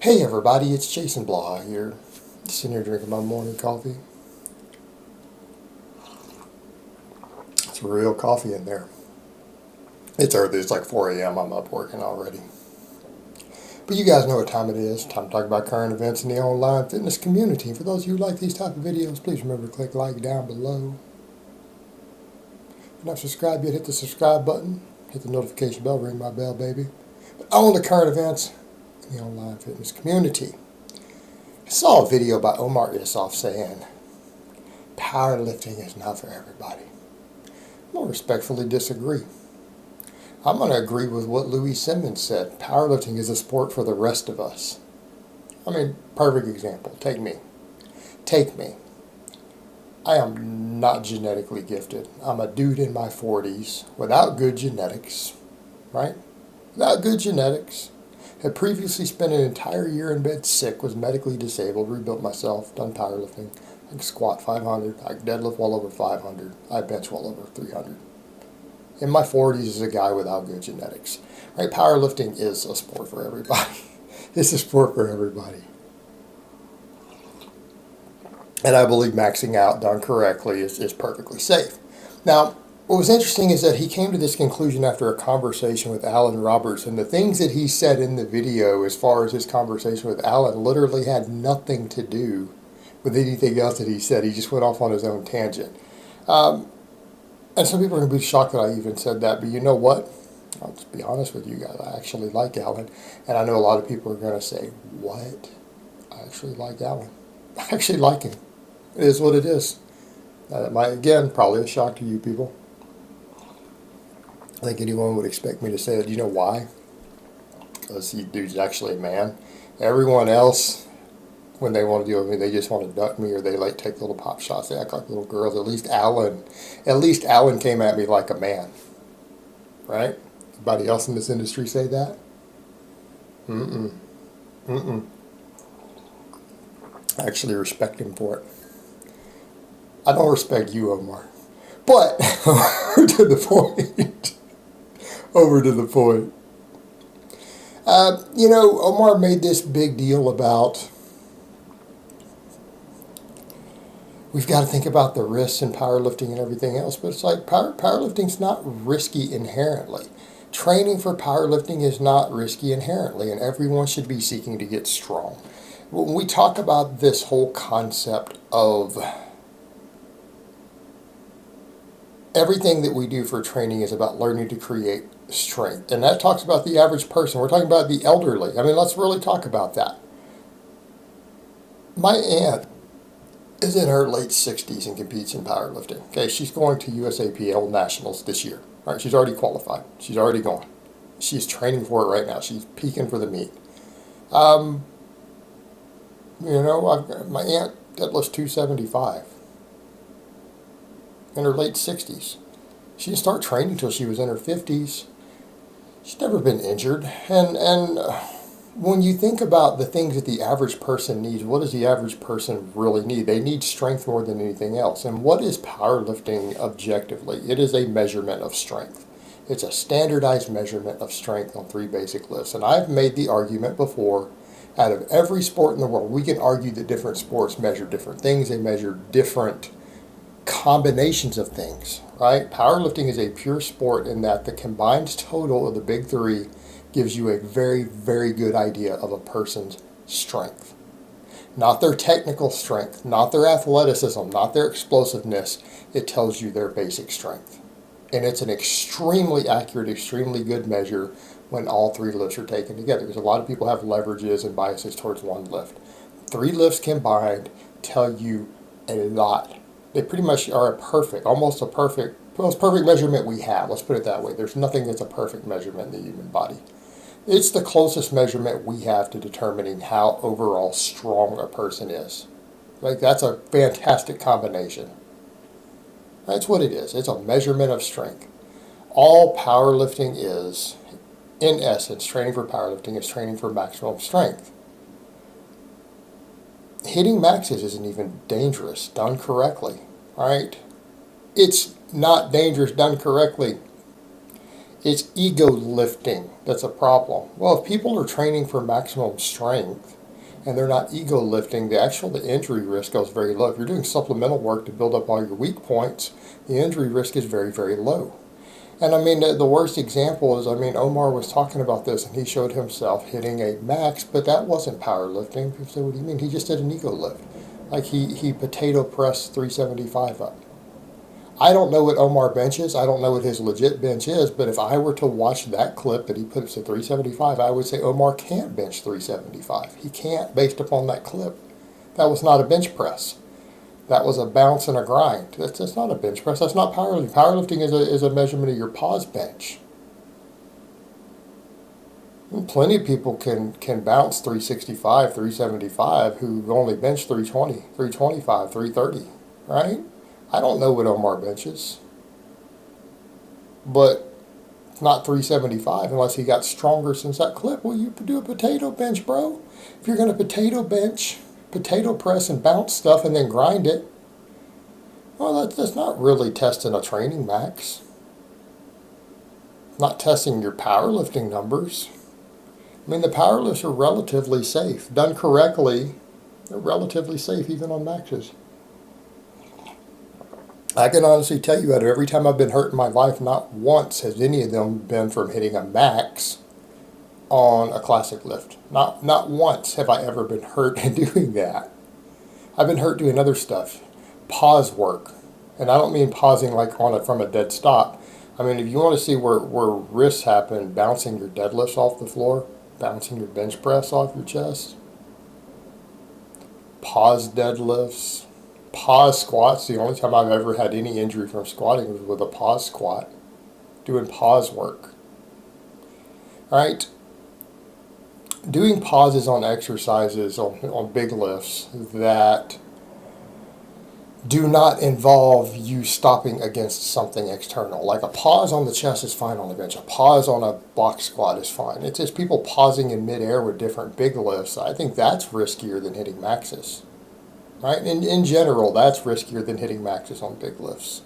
Hey everybody, it's Jason Blaha here. Sitting here drinking my morning coffee. It's real coffee in there. It's early, it's like 4 a.m. I'm up working already. But you guys know what time it is. Time to talk about current events in the online fitness community. For those of you who like these type of videos, please remember to click like down below. If you're not subscribed yet, hit the subscribe button. Hit the notification bell, ring my bell, baby. But on the current events in the online fitness community. I saw a video by OmarIsuf saying powerlifting is not for everybody. I'm going to respectfully disagree. I'm going to agree with what Louis Simmons said. Powerlifting is a sport for the rest of us. I mean, perfect example. Take me. Take me. I am not genetically gifted. I'm a dude in my 40s without good genetics, right? Without good genetics. Had previously spent an entire year in bed sick, was medically disabled, rebuilt myself, done powerlifting. I can squat 500, I can deadlift well over 500, I bench well over 300. In my 40s as a guy without good genetics. Right? Powerlifting is a sport for everybody. It's a sport for everybody. And I believe maxing out done correctly is perfectly safe. Now, what was interesting is that he came to this conclusion after a conversation with Alan Roberts, and the things that he said in the video as far as his conversation with Alan literally had nothing to do with anything else that he said. He just went off on his own tangent. And some people are going to be shocked that I even said that, but you know what? I'll just be honest with you guys. I actually like Alan, and I know a lot of people are going to say, what? I actually like Alan. I actually like him. It is what it is. That might, again, probably a shock to you people. I think anyone would expect me to say that. You know why? Because he dude's actually a man. Everyone else, when they want to deal with me, they just want to duck me, or they like take little pop shots. They act like little girls. At least Alan came at me like a man. Right? Anybody else in this industry say that? Mm-mm. Mm-mm. I actually respect him for it. I don't respect you, Omar. But, over to the point. Over to the point. You know, Omar made this big deal about we've got to think about the risks in powerlifting and everything else, but it's like powerlifting's not risky inherently. Training for powerlifting is not risky inherently, and everyone should be seeking to get strong. When we talk about this whole concept of everything that we do for training is about learning to create strength. And that talks about the average person. We're talking about the elderly. I mean, let's really talk about that. My aunt is in her late 60s and competes in powerlifting. Okay, she's going to USAPL Nationals this year. All right, she's already qualified. She's already gone. She's training for it right now. She's peaking for the meet. You know, my aunt deadlifts 275. In her late 60s. She didn't start training until she was in her 50s. She's never been injured. And when you think about the things that the average person needs, what does the average person really need? They need strength more than anything else. And what is powerlifting objectively? It is a measurement of strength. It's a standardized measurement of strength on 3 basic lifts. And I've made the argument before, out of every sport in the world, we can argue that different sports measure different things. They measure different combinations of things, right? Powerlifting is a pure sport in that the combined total of the big 3 gives you a very, very good idea of a person's strength. Not their technical strength, not their athleticism, not their explosiveness. It tells you their basic strength. And it's an extremely accurate, extremely good measure when all 3 lifts are taken together. Because a lot of people have leverages and biases towards one lift. 3 lifts combined tell you a lot. They pretty much are a perfect, almost a perfect, most perfect measurement we have. Let's put it that way. There's nothing that's a perfect measurement in the human body. It's the closest measurement we have to determining how overall strong a person is. Like, that's a fantastic combination. That's what it is. It's a measurement of strength. All powerlifting is, in essence, training for powerlifting is training for maximum strength. Hitting maxes isn't even dangerous, done correctly, all right? It's not dangerous done correctly. It's ego lifting that's a problem. Well, if people are training for maximum strength and they're not ego lifting, the injury risk goes very low. If you're doing supplemental work to build up all your weak points, the injury risk is very, very low. And I mean, the worst example is, I mean, Omar was talking about this and he showed himself hitting a max, but that wasn't powerlifting. People say, what do you mean? He just did an ego lift. Like he potato pressed 375 up. I don't know what Omar benches. I don't know what his legit bench is, but if I were to watch that clip that he puts to 375, I would say Omar can't bench 375. He can't based upon that clip. That was not a bench press. That was a bounce and a grind. That's not a bench press. That's not powerlifting. Powerlifting is a measurement of your pause bench. And plenty of people can bounce 365, 375 who only bench 320, 325, 330, right? I don't know what Omar benches, but it's not 375 unless he got stronger since that clip. Well, you do a potato bench, bro. If you're going to potato bench, potato press and bounce stuff and then grind it, well, that's not really testing a training max. Not testing your powerlifting numbers. I mean, the powerlifts are relatively safe. Done correctly, they're relatively safe even on maxes. I can honestly tell you, out of every time I've been hurt in my life, not once has any of them been from hitting a max on a classic lift. Not once have I ever been hurt in doing that. I've been hurt doing other stuff. Pause work. And I don't mean pausing like on it from a dead stop. I mean, if you want to see where risks happen, bouncing your deadlifts off the floor, bouncing your bench press off your chest, pause deadlifts, pause squats. The only time I've ever had any injury from squatting was with a pause squat, doing pause work. All right. Doing pauses on exercises, on big lifts that do not involve you stopping against something external. Like a pause on the chest is fine on the bench. A pause on a box squat is fine. It's just people pausing in midair with different big lifts. I think that's riskier than hitting maxes. Right? In general, that's riskier than hitting maxes on big lifts.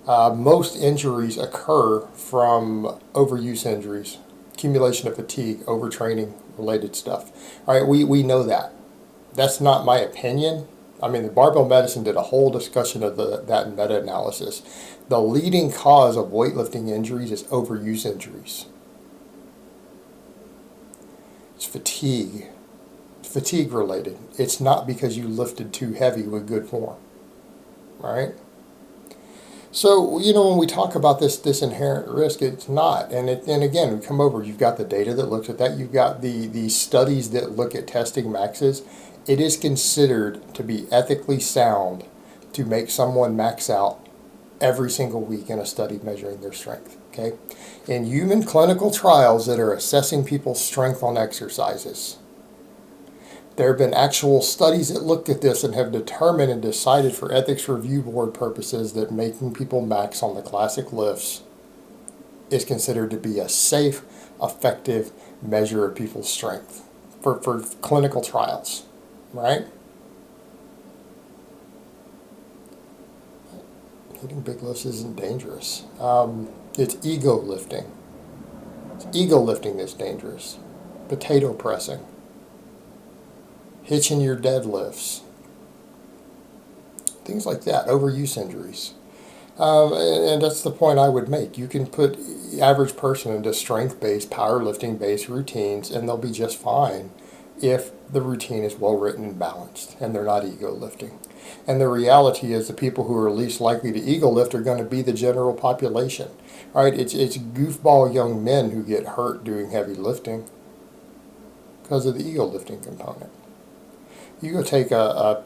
Most injuries occur from overuse injuries, accumulation of fatigue, overtraining, related stuff. All right, we know that. That's not my opinion. I mean, the Barbell Medicine did a whole discussion of that meta-analysis. The leading cause of weightlifting injuries is overuse injuries. It's fatigue. It's fatigue related. It's not because you lifted too heavy with good form. Right? So, you know, when we talk about this inherent risk, it's not. And again, we come over, you've got the data that looks at that. You've got the studies that look at testing maxes. It is considered to be ethically sound to make someone max out every single week in a study measuring their strength. Okay? In human clinical trials that are assessing people's strength on exercises, there have been actual studies that looked at this and have determined and decided for ethics review board purposes that making people max on the classic lifts is considered to be a safe, effective measure of people's strength for clinical trials, right? Hitting big lifts isn't dangerous. It's ego lifting. It's ego lifting that's dangerous. Potato pressing. Hitching your deadlifts, things like that, overuse injuries. And that's the point I would make. You can put the average person into strength-based, powerlifting-based routines, and they'll be just fine if the routine is well-written and balanced, and they're not ego lifting. And the reality is the people who are least likely to ego lift are going to be the general population. Right? It's goofball young men who get hurt doing heavy lifting because of the ego lifting component. You go take a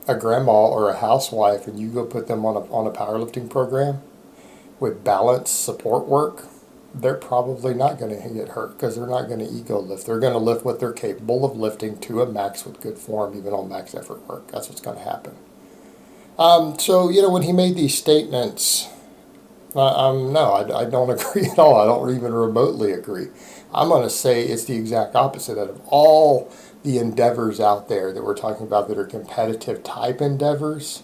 grandma or a housewife and you go put them on a powerlifting program with balanced support work, they're probably not going to get hurt because they're not going to ego lift. They're going to lift what they're capable of lifting to a max with good form, even on max effort work. That's what's going to happen. So, you know, when he made these statements, no, I don't agree at all. I don't even remotely agree. I'm going to say it's the exact opposite. Out of all the endeavors out there that we're talking about that are competitive type endeavors,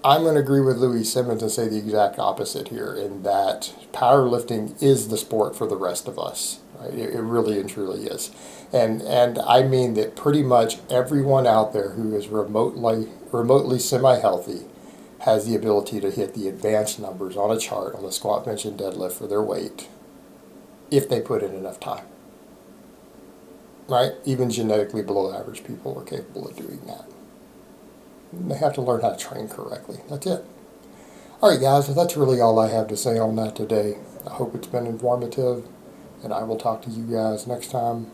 I'm going to agree with Louis Simmons and say the exact opposite here, in that powerlifting is the sport for the rest of us. Right? It really and truly is. And I mean that pretty much everyone out there who is remotely semi-healthy has the ability to hit the advanced numbers on a chart on the squat, bench, and deadlift for their weight if they put in enough time. Right? Even genetically below average people are capable of doing that. They have to learn how to train correctly. That's it. All right, guys, that's really all I have to say on that today. I hope it's been informative, and I will talk to you guys next time.